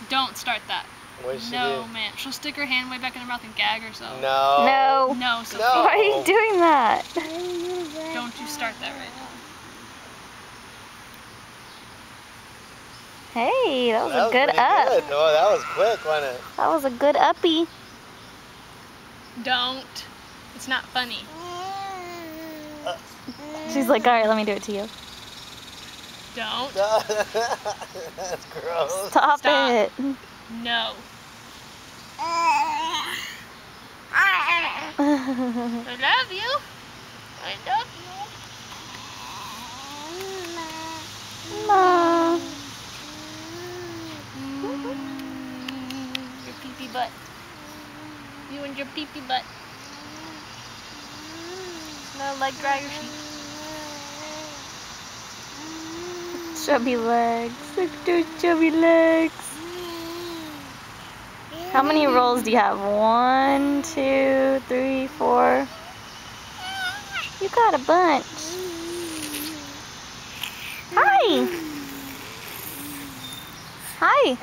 Don't start that. What did she do? No, man. She'll stick her hand way back in her mouth and gag herself. No. No, Sophia. No. Why are you doing that? Don't you start that right now. Hey, that was a good pretty up. Good. Oh, that was quick, wasn't it? That was a good uppie. Don't. It's not funny. She's like, all right, let me do it to you. Don't. That's gross. Stop it. No. I love you. I love you. No. Your pee-pee butt. You and your pee-pee butt. Smell like dryer sheet. Chubby legs. Look at those chubby legs. How many rolls do you have? 1, 2, 3, 4. You got a bunch. Hi. Hi.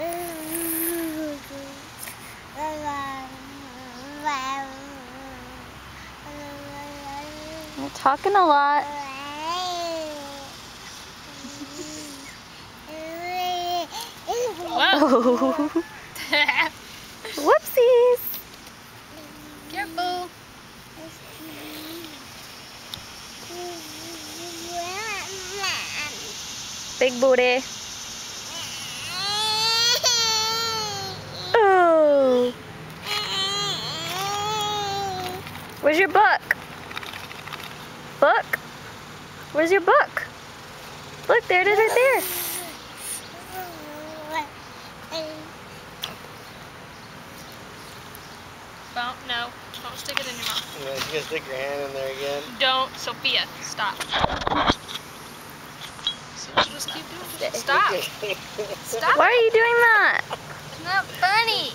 You're talking a lot. Whoa. Whoopsies. Careful. Big booty. Oh. Where's your book? Book? Where's your book? Look, there it is right there. Well, no. Don't stick it in your mouth. Yeah, you gonna stick your hand in there again? Don't. Sophia, stop. So just keep doing it. Stop. Stop. Why are you doing that? It's not funny.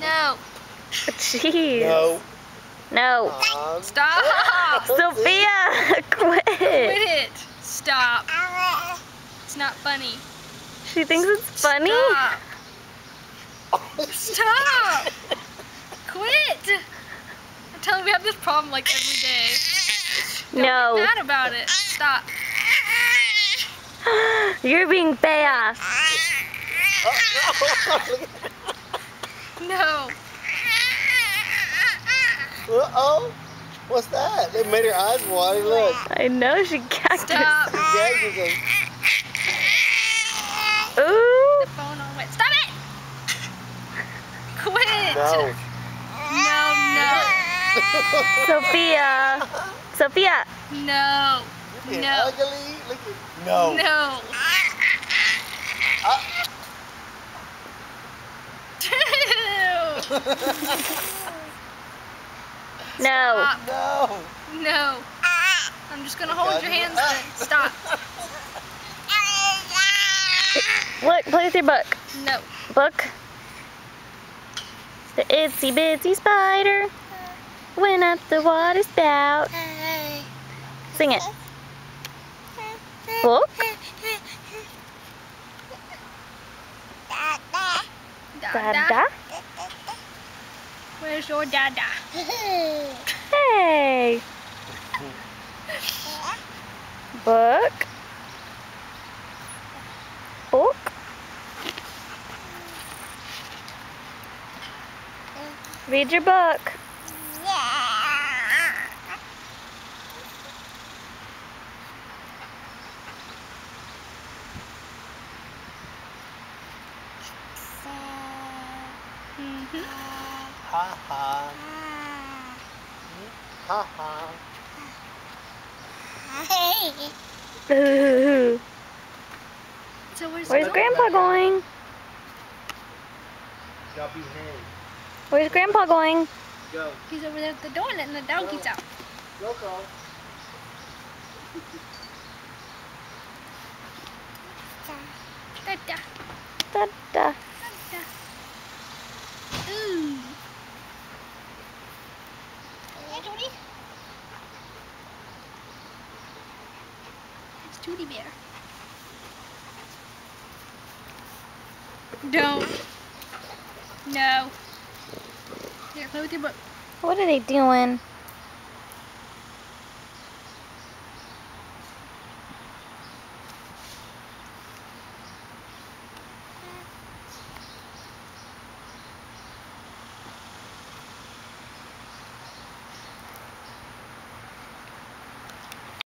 No. Jeez. No. No. Stop. Sophia, quit. Quit it. Stop. It's not funny. She thinks it's funny? Stop. Stop. Quit. I'm telling you, we have this problem like every day. Don't get mad about it. Stop. You're being bad. No. Uh-oh. What's that? It made her eyes water. Look. I know, she gagged Stop. She gagged herself. Ooh. The phone on wet. Stop it. Quit. No. No. Sophia. Sophia. No. You're being No. ugly. Look at. No. No. No. Stop. No. No. I'm just gonna hold your hands then. Stop. Look, play with your book. No. Book. The itsy bitsy spider went up the water spout. Sing it. Book. Dada. Where's your dada? Hey. Book. Book. Read your book. Ha ha. Ha ha. Ooh. So Where's Grandpa going? Guppy hand. Where's Grandpa going? Go. He's over there at the door letting the doggies out. Go, go. Dada. Dada. Dada. Ooh. Hey, Jody. Don't. No. Here, play with your book. What are they doing?